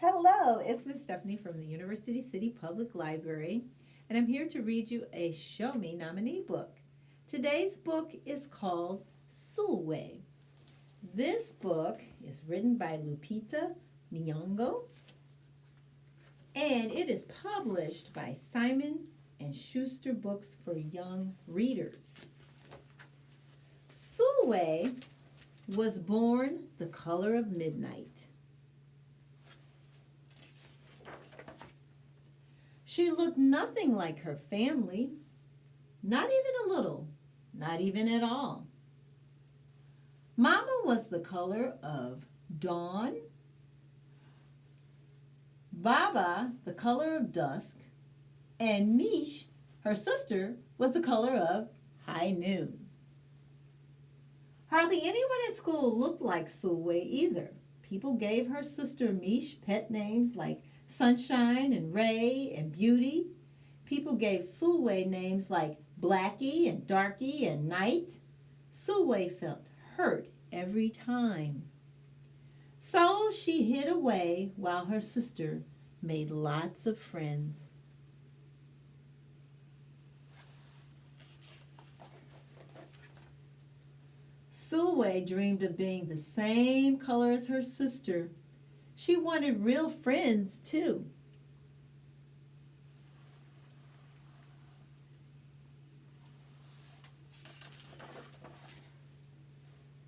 Hello, it's Miss Stephanie from the University City Public Library, and I'm here to read you a Show Me nominee book. Today's book is called Sulwe. This book is written by Lupita Nyong'o, and it is published by Simon and Schuster Books for Young Readers. Sulwe was born the color of midnight. She looked nothing like her family, not even a little, not even at all. Mama was the color of dawn, Baba the color of dusk, and Mish, her sister, was the color of high noon. Hardly anyone at school looked like Sulwe either. People gave her sister Mish pet names like Sunshine and Ray and Beauty. People gave Sulwe names like Blackie and Darky and Night. Sulwe felt hurt every time. So she hid away while her sister made lots of friends. Sulwe dreamed of being the same color as her sister. She wanted real friends, too.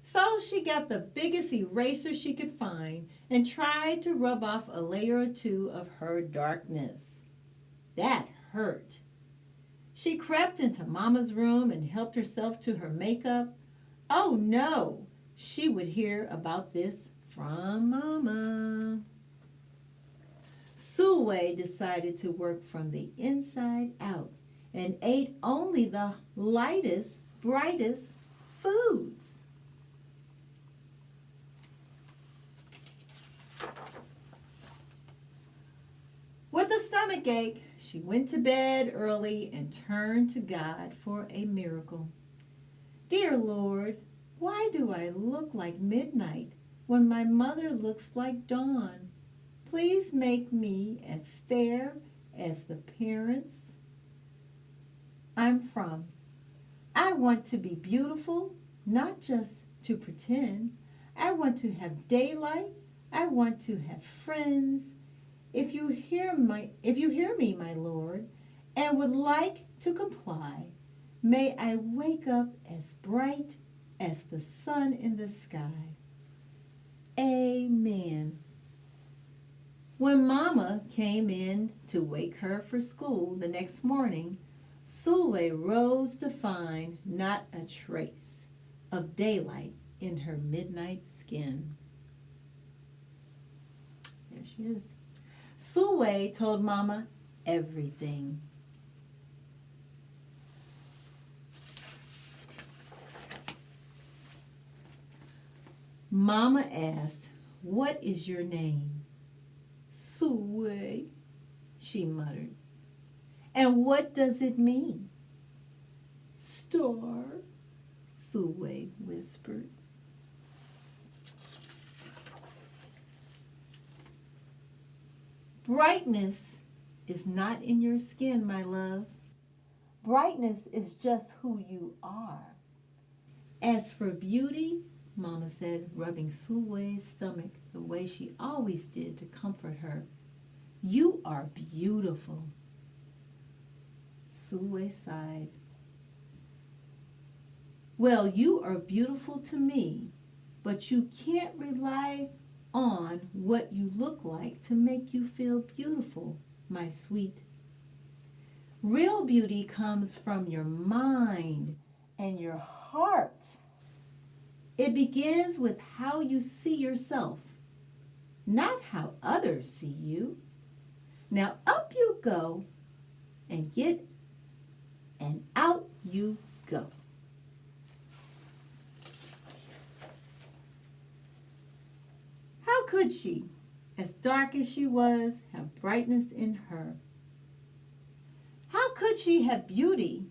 So she got the biggest eraser she could find and tried to rub off a layer or two of her darkness. That hurt. She crept into Mama's room and helped herself to her makeup. Oh no, she would hear about this from Mama. Sulwe decided to work from the inside out and ate only the lightest, brightest foods. With a stomach ache, she went to bed early and turned to God for a miracle. Dear Lord, why do I look like midnight when my mother looks like dawn? Please make me as fair as the parents I'm from. I want to be beautiful, not just to pretend. I want to have daylight. I want to have friends. If you hear me, my Lord, and would like to comply, may I wake up as bright as the sun in the sky. Amen. When Mama came in to wake her for school the next morning, Sulwe rose to find not a trace of daylight in her midnight skin. There she is. Sulwe told Mama everything. Mama asked, "What is your name?" "Sulwe," she muttered. "And what does it mean?" "Star," Sulwe whispered. Brightness is not in your skin, my love. Brightness is just who you are. As for beauty, Mama said, rubbing Sulwe's stomach the way she always did to comfort her, you are beautiful. Sulwe sighed. Well, you are beautiful to me, but you can't rely on what you look like to make you feel beautiful, my sweet. Real beauty comes from your mind and your heart. It begins with how you see yourself, not how others see you. Now up you go and out you go. How could she, as dark as she was, have brightness in her? How could she have beauty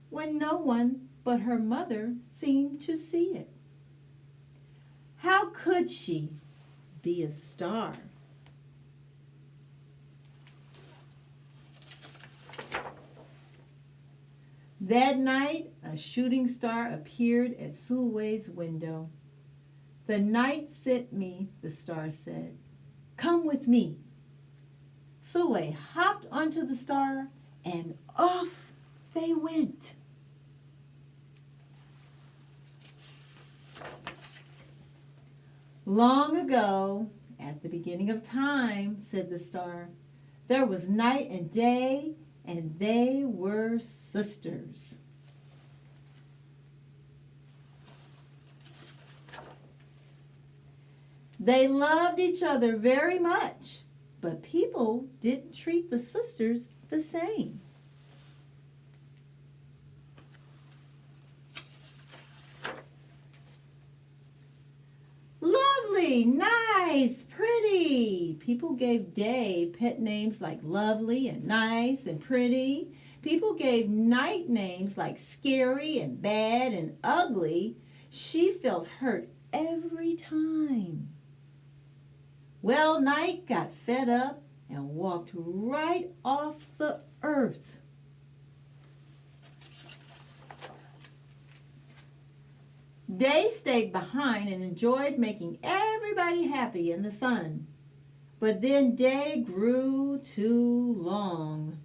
when no one but her mother seemed to see it? How could she be a star That night, a shooting star appeared at Sulwe's window. "The night sent me," the star said. "Come with me." Sulwe hopped onto the star, and off they went. "Long ago, at the beginning of time," said the star, "there was night and day, and they were sisters." They loved each other very much, but people didn't treat the sisters the same. Lovely, nice, pretty. People gave Day pet names like lovely and nice and pretty. People gave Night names like scary and bad and ugly. She felt hurt every time. Well, Night got fed up and walked right off the earth. Day stayed behind and enjoyed making everybody happy in the sun. But then Day grew too long.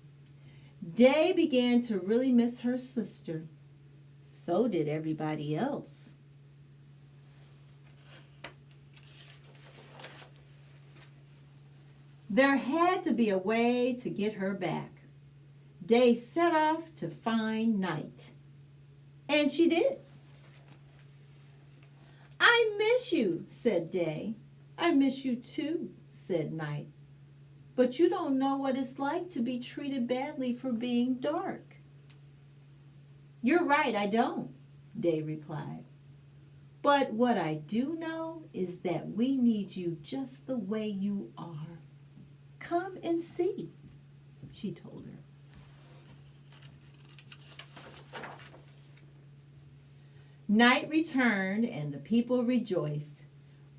Day began to really miss her sister. So did everybody else. There had to be a way to get her back. Day set off to find Night. And she did. "I miss you," said Day. "I miss you too," said Night. "But you don't know what it's like to be treated badly for being dark." "You're right, I don't," Day replied. "But what I do know is that we need you just the way you are. Come and see," she told her. Night returned and the people rejoiced.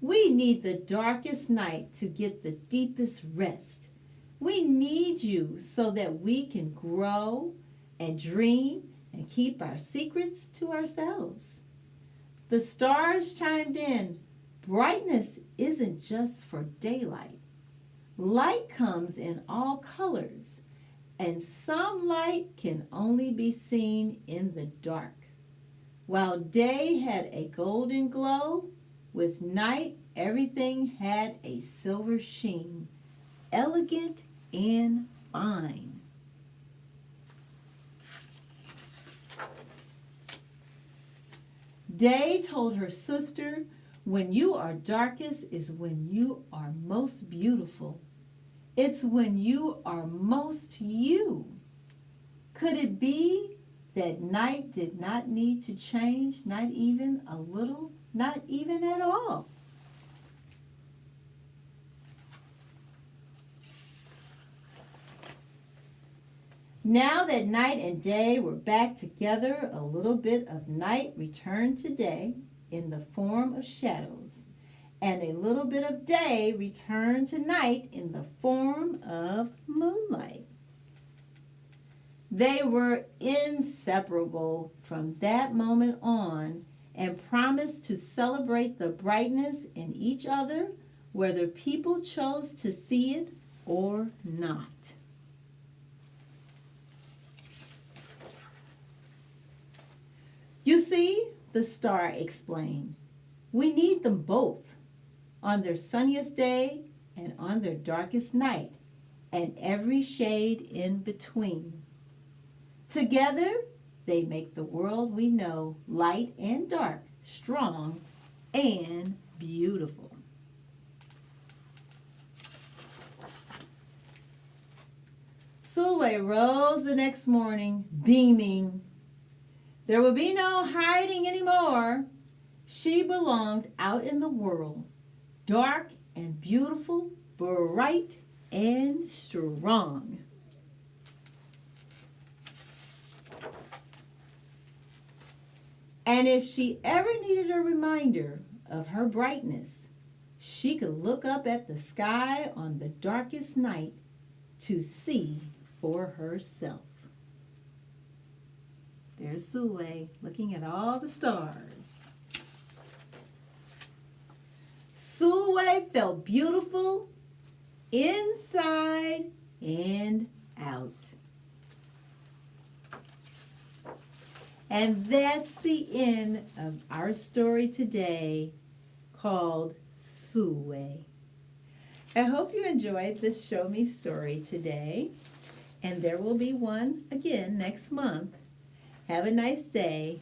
"We need the darkest night to get the deepest rest. We need you so that we can grow and dream and keep our secrets to ourselves." The stars chimed in. "Brightness isn't just for daylight. Light comes in all colors, and some light can only be seen in the dark. While day had a golden glow, with night everything had a silver sheen, elegant and fine." Day told her sister, "When you are darkest is when you are most beautiful. It's when you are most you." Could it be that Night did not need to change, not even a little, not even at all? Now that Night and Day were back together, a little bit of Night returned to Day in the form of shadows, and a little bit of Day returned to Night in the form of moonlight. They were inseparable from that moment on and promised to celebrate the brightness in each other, whether people chose to see it or not. "You see," the star explained, "we need them both on their sunniest day and on their darkest night, and every shade in between. Together, they make the world we know, light and dark, strong and beautiful." Sulwe rose the next morning, beaming. There would be no hiding anymore. She belonged out in the world, dark and beautiful, bright and strong. And if she ever needed a reminder of her brightness, she could look up at the sky on the darkest night to see for herself. There's Sulwe looking at all the stars. Sulwe felt beautiful inside and out. And that's the end of our story today called Sulwe. I hope you enjoyed this Show Me story today, and there will be one again next month. Have a nice day.